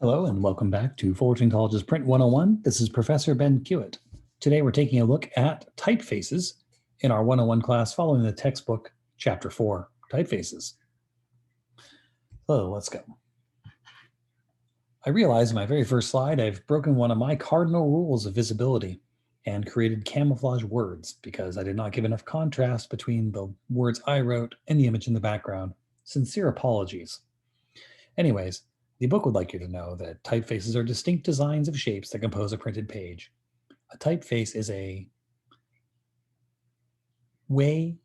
Hello and welcome back to Fullerton College's Print 101. This is Professor Ben Kewitt. Today we're taking a look at typefaces in our 101 class following the textbook Chapter 4, Typefaces. So let's go. I realize in my very first slide I've broken one of my cardinal rules of visibility and created camouflage words because I did not give enough contrast between the words I wrote and the image in the background. Sincere apologies. Anyways, the book would like you to know that typefaces are distinct designs of shapes that compose a printed page. A typeface is a way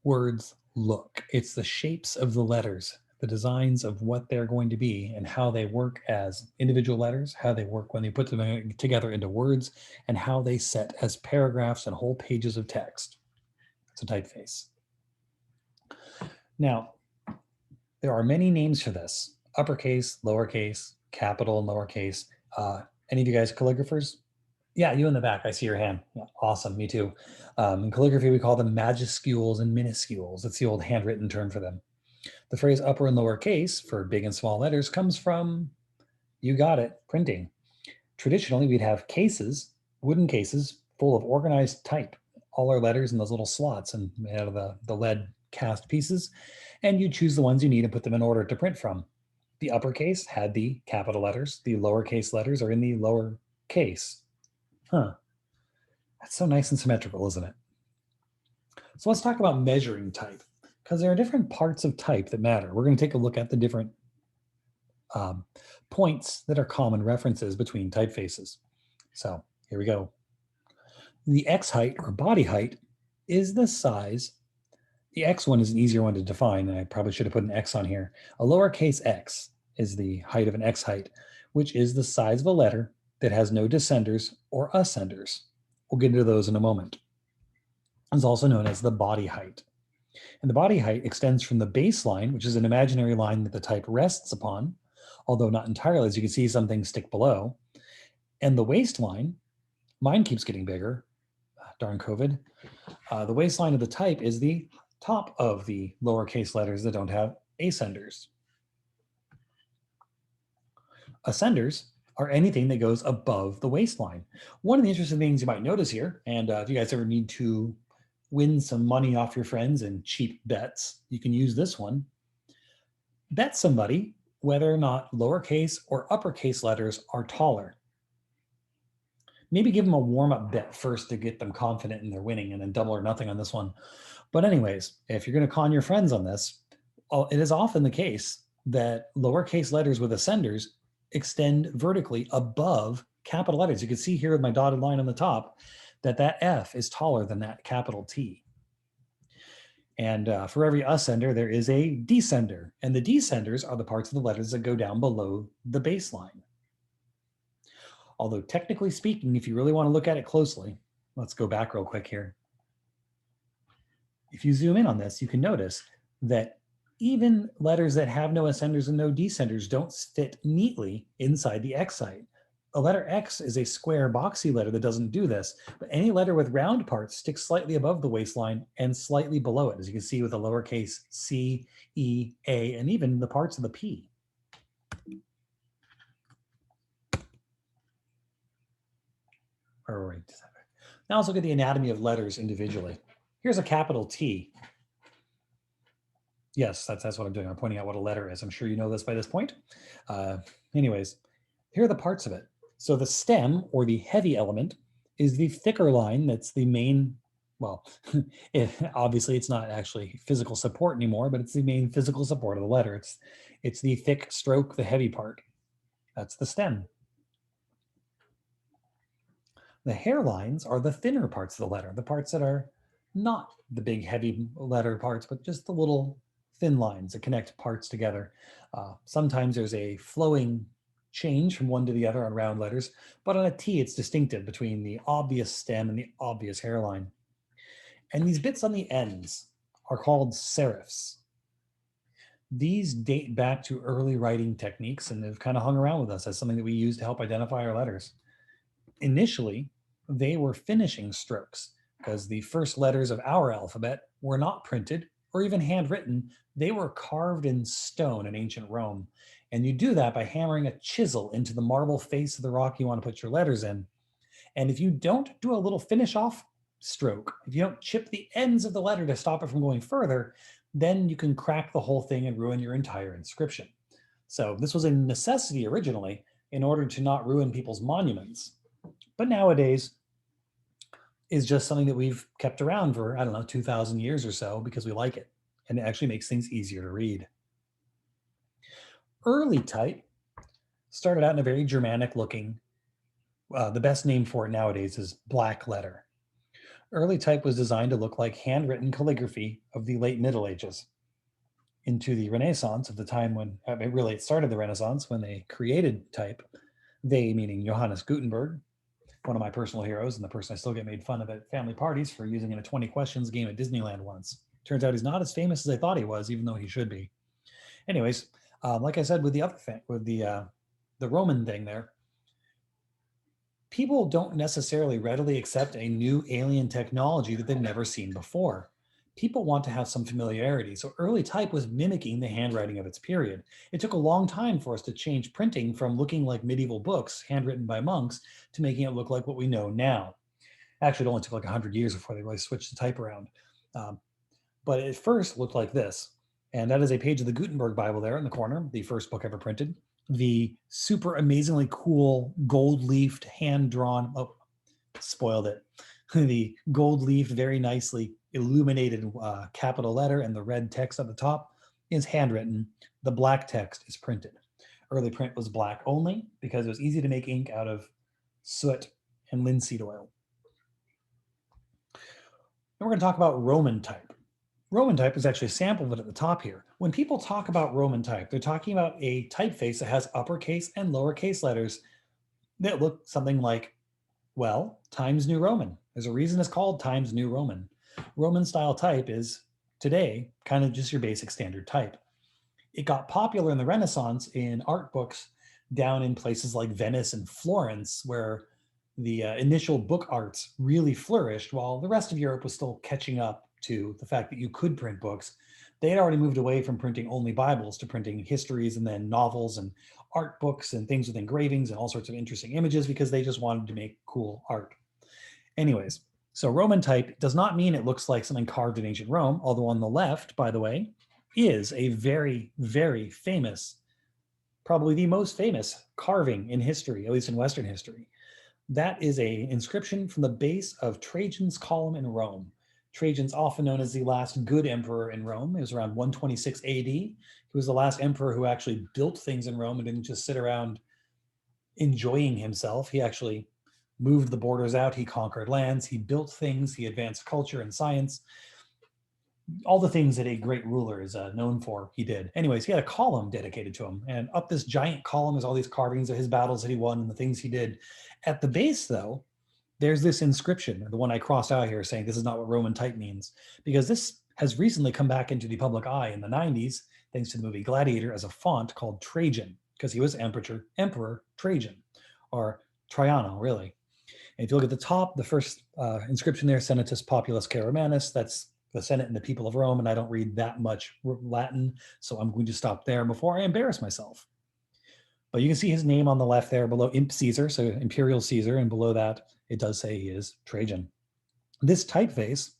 words look. It's the shapes of the letters, the designs of what they're going to be and how they work as individual letters, how they work when they put them together into words, and how they set as paragraphs and whole pages of text. It's a typeface. Now, there are many names for this. Uppercase, lowercase, capital, and lowercase. Any of you guys calligraphers? Yeah, you in the back. I see your hand. Yeah, awesome. Me too. In calligraphy, we call them majuscules and minuscules. It's the old handwritten term for them. The phrase upper and lower case for big and small letters comes from, you got it, printing. Traditionally, we'd have cases, wooden cases, full of organized type, all our letters in those little slots and made out of the lead cast pieces, and you choose the ones you need and put them in order to print from. The uppercase had the capital letters. The lowercase letters are in the lower case. Huh. That's so nice and symmetrical, isn't it? So let's talk about measuring type, because there are different parts of type that matter. We're going to take a look at the different points that are common references between typefaces. So here we go. The X height or body height is the size. The X one is an easier one to define, and I probably should have put an X on here. A lowercase x is the height of an X height, which is the size of a letter that has no descenders or ascenders. We'll get into those in a moment. It's also known as the body height. And the body height extends from the baseline, which is an imaginary line that the type rests upon, although not entirely, as you can see some things stick below. And the waistline, mine keeps getting bigger, darn COVID. The waistline of the type is the top of the lowercase letters that don't have ascenders. Ascenders are anything that goes above the waistline. One of the interesting things you might notice here, and if you guys ever need to win some money off your friends in cheap bets, you can use this one. Bet somebody whether or not lowercase or uppercase letters are taller. Maybe give them a warm-up bet first to get them confident in their winning, and then double or nothing on this one. But anyways, if you're going to con your friends on this, it is often the case that lowercase letters with ascenders extend vertically above capital letters. You can see here with my dotted line on the top that that F is taller than that capital T. And for every ascender, there is a descender. And the descenders are the parts of the letters that go down below the baseline. Although technically speaking, if you really want to look at it closely, let's go back real quick here. If you zoom in on this, you can notice that even letters that have no ascenders and no descenders don't fit neatly inside the X height. A letter X is a square boxy letter that doesn't do this, but any letter with round parts sticks slightly above the waistline and slightly below it, as you can see with the lowercase c, e, a, and even the parts of the P. Now let's look at the anatomy of letters individually. Here's a capital T. Yes, that's what I'm doing. I'm pointing out what a letter is. I'm sure you know this by this point. Anyways, here are the parts of it. So the stem, or the heavy element, is the thicker line that's the main, well, obviously it's not actually physical support anymore, but it's the main physical support of the letter. It's the thick stroke, the heavy part. That's the stem. The hairlines are the thinner parts of the letter, the parts that are not the big heavy letter parts, but just the little thin lines that connect parts together. Sometimes there's a flowing change from one to the other on round letters, but on a T it's distinctive between the obvious stem and the obvious hairline. And these bits on the ends are called serifs. These date back to early writing techniques and have kind of hung around with us as something that we use to help identify our letters. Initially, they were finishing strokes because the first letters of our alphabet were not printed or even handwritten. They were carved in stone in ancient Rome. And you do that by hammering a chisel into the marble face of the rock you want to put your letters in. And if you don't do a little finish off stroke, if you don't chip the ends of the letter to stop it from going further, then you can crack the whole thing and ruin your entire inscription. So this was a necessity originally in order to not ruin people's monuments. But nowadays is just something that we've kept around for, I don't know, 2,000 years or so because we like it. And it actually makes things easier to read. Early type started out in a very Germanic looking, the best name for it nowadays is black letter. Early type was designed to look like handwritten calligraphy of the late Middle Ages. Into the Renaissance, of the time when, it started the Renaissance, when they created type, they meaning Johannes Gutenberg, one of my personal heroes and the person I still get made fun of at family parties for using in a 20 questions game at Disneyland once. Turns out he's not as famous as I thought he was, even though he should be. Anyways, like I said with the other thing, with the Roman thing there, people don't necessarily readily accept a new alien technology that they've never seen before. People want to have some familiarity. So early type was mimicking the handwriting of its period. It took a long time for us to change printing from looking like medieval books handwritten by monks to making it look like what we know now. Actually, it only took like 100 years before they really switched the type around. But it first looked like this. And that is a page of the Gutenberg Bible there in the corner, the first book ever printed. The super amazingly cool gold-leafed, hand-drawn, oh, spoiled it. The gold-leafed, very nicely illuminated capital letter and the red text at the top is handwritten. The black text is printed. Early print was black only because it was easy to make ink out of soot and linseed oil. And we're going to talk about Roman type. Roman type is actually a sample of it at the top here. When people talk about Roman type, they're talking about a typeface that has uppercase and lowercase letters that look something like, well, Times New Roman. There's a reason it's called Times New Roman. Roman style type is today kind of just your basic standard type. It got popular in the Renaissance in art books down in places like Venice and Florence, where the initial book arts really flourished while the rest of Europe was still catching up to the fact that you could print books. They had already moved away from printing only Bibles to printing histories and then novels and art books and things with engravings and all sorts of interesting images because they just wanted to make cool art. Anyways, so Roman type does not mean it looks like something carved in ancient Rome, although on the left, by the way, is a very, very famous, probably the most famous carving in history, at least in Western history. That is an inscription from the base of Trajan's column in Rome. Trajan's often known as the last good emperor in Rome. It was around 126 AD. He was the last emperor who actually built things in Rome and didn't just sit around enjoying himself. He actually moved the borders out. He conquered lands. He built things. He advanced culture and science. All the things that a great ruler is known for, he did. Anyways, he had a column dedicated to him. And up this giant column is all these carvings of his battles that he won and the things he did. At the base, though, there's this inscription, the one I crossed out here saying this is not what Roman type means, because this has recently come back into the public eye in the 90s, thanks to the movie Gladiator, as a font called Trajan, because he was Emperor Trajan, or Traiano, really. And if you look at the top, the first inscription there, Senatus Populus Care Romanus, that's the Senate and the people of Rome, and I don't read that much Latin, so I'm going to stop there before I embarrass myself. But you can see his name on the left there below Imp Caesar, so Imperial Caesar, and below that, it does say he is Trajan. This typeface,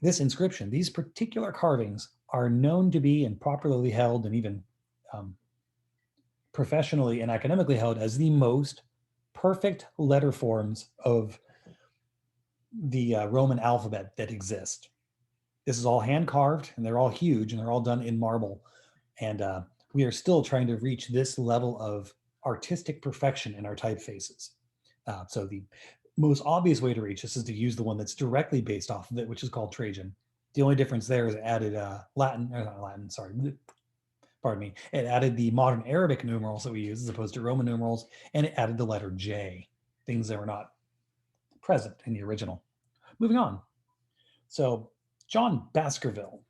this inscription, these particular carvings are known to be and popularly held and even professionally and academically held as the most perfect letter forms of the Roman alphabet that exist. This is all hand carved and they're all huge and they're all done in marble. And we are still trying to reach this level of artistic perfection in our typefaces. So the most obvious way to reach this is to use the one that's directly based off of it, which is called Trajan. The only difference there is it added it added the modern Arabic numerals that we use as opposed to Roman numerals, and it added the letter J, things that were not present in the original. Moving on. So John Baskerville,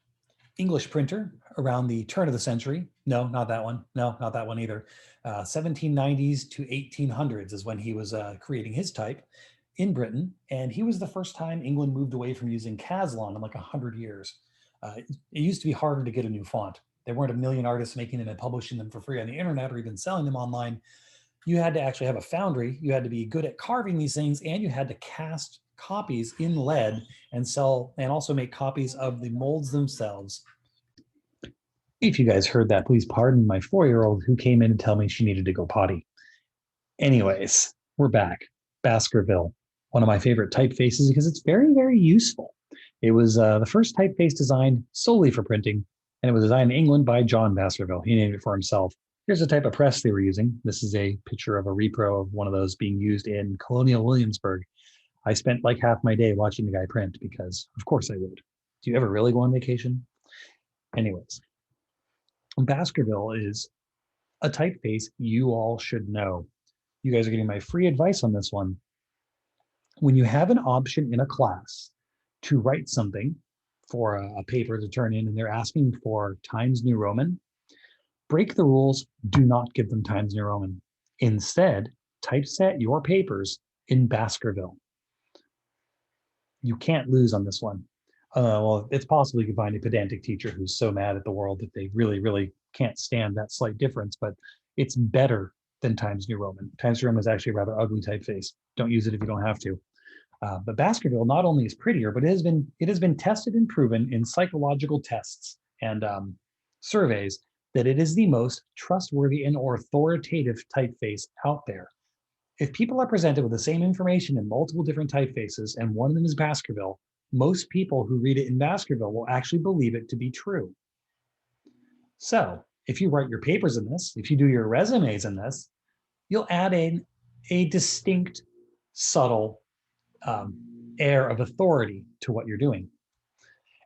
English printer around the turn of the century. No, not that one. No, not that one either. 1790s to 1800s is when he was creating his type in Britain. And he was the first time England moved away from using Caslon in like 100 years. It used to be harder to get a new font. there weren't a million artists making them and publishing them for free on the internet or even selling them online. You had to actually have a foundry. You had to be good at carving these things, and you had to cast copies in lead and sell, and also make copies of the molds themselves. If you guys heard that, please pardon my 4-year-old who came in to tell me she needed to go potty. Anyways, we're back. Baskerville, one of my favorite typefaces because it's very, very useful. It was the first typeface designed solely for printing, and it was designed in England by John Baskerville. He named it for himself. Here's the type of press they were using. This is a picture of a repro of one of those being used in Colonial Williamsburg. I spent like half my day watching the guy print because, of course, I would. Do you ever really go on vacation? Anyways, Baskerville is a typeface you all should know. You guys are getting my free advice on this one. When you have an option in a class to write something for a paper to turn in and they're asking for Times New Roman, break the rules, do not give them Times New Roman. Instead, typeset your papers in Baskerville. You can't lose on this one. Well, it's possible you can find a pedantic teacher who's so mad at the world that they really, really can't stand that slight difference, but it's better than Times New Roman. Times New Roman is actually a rather ugly typeface. Don't use it if you don't have to. But Baskerville not only is prettier, but it has been tested and proven in psychological tests and surveys that it is the most trustworthy and authoritative typeface out there. If people are presented with the same information in multiple different typefaces, and one of them is Baskerville, most people who read it in Baskerville will actually believe it to be true. So if you write your papers in this, if you do your resumes in this, you'll add in a distinct, subtle air of authority to what you're doing.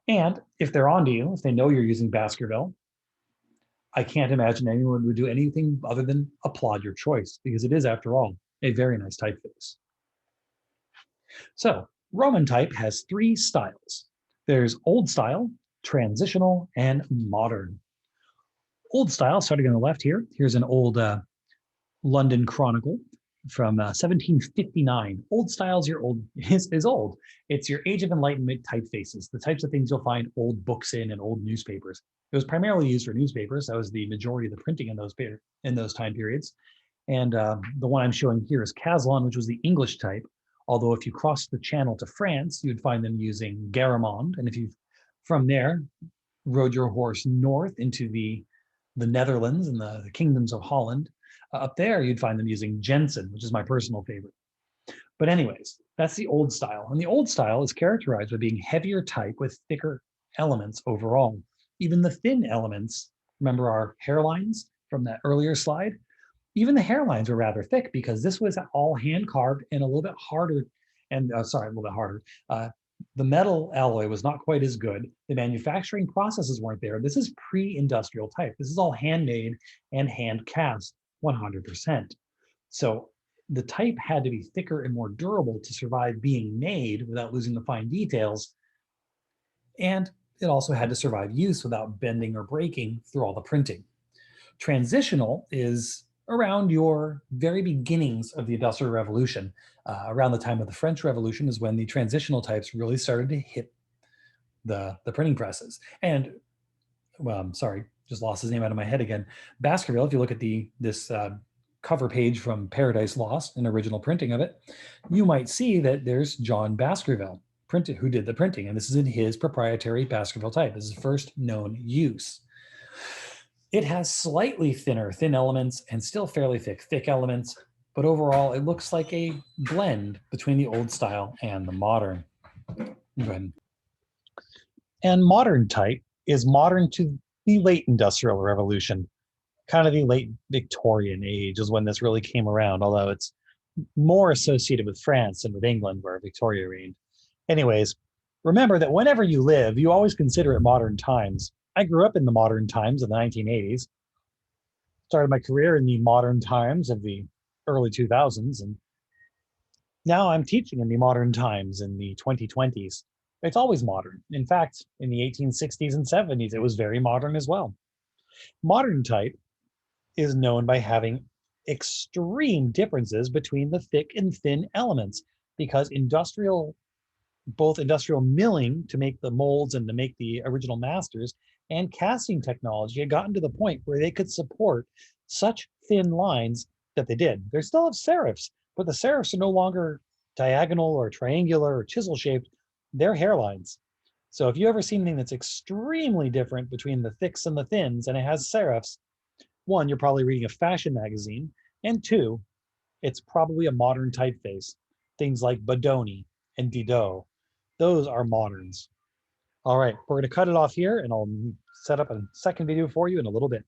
And if they're onto you, if they know you're using Baskerville, I can't imagine anyone would do anything other than applaud your choice, because it is, after all, a very nice typeface. So Roman type has 3 styles. There's old style, transitional, and modern. Old style, starting on the left here, here's an old London Chronicle from 1759. Old style is old. It's your Age of Enlightenment typefaces, the types of things you'll find old books in and old newspapers. It was primarily used for newspapers. That was the majority of the printing in those time periods. And the one I'm showing here is Caslon, which was the English type. Although if you cross the channel to France, you'd find them using Garamond. And if you, from there, rode your horse north into the Netherlands and the kingdoms of Holland, up there, you'd find them using Jensen, which is my personal favorite. But anyways, that's the old style. And the old style is characterized by being heavier type with thicker elements overall. Even the thin elements, remember our hairlines from that earlier slide? Even the hairlines were rather thick because this was all hand carved and a little bit harder. And a little bit harder. The metal alloy was not quite as good. The manufacturing processes weren't there. This is pre-industrial type. This is all handmade and hand cast 100%. So the type had to be thicker and more durable to survive being made without losing the fine details. And it also had to survive use without bending or breaking through all the printing. Transitional is around your very beginnings of the Industrial Revolution. Around the time of the French Revolution is when the transitional types really started to hit the printing presses. And, well, I'm sorry, just lost his name out of my head again. Baskerville, if you look at this cover page from Paradise Lost, an original printing of it, you might see that there's John Baskerville, who did the printing. And this is in his proprietary Baskerville type. This is first known use. It has slightly thin elements and still fairly thick elements, but overall it looks like a blend between the old style and the modern. Go ahead. And modern type is modern to the late Industrial Revolution. Kind of the late Victorian age is when this really came around, although it's more associated with France than with England, where Victoria reigned. Anyways, remember that whenever you live, you always consider it modern times. I grew up in the modern times of the 1980s, started my career in the modern times of the early 2000s, and now I'm teaching in the modern times in the 2020s. It's always modern. In fact, in the 1860s and 70s, it was very modern as well. Modern type is known by having extreme differences between the thick and thin elements because both industrial milling to make the molds and to make the original masters and casting technology had gotten to the point where they could support such thin lines that they did. They still have serifs, but the serifs are no longer diagonal or triangular or chisel shaped. They're hairlines. So if you ever see anything that's extremely different between the thicks and the thins and it has serifs, one, you're probably reading a fashion magazine, and two, it's probably a modern typeface. Things like Bodoni and Didot, those are moderns. All right, we're going to cut it off here and I'll set up a second video for you in a little bit.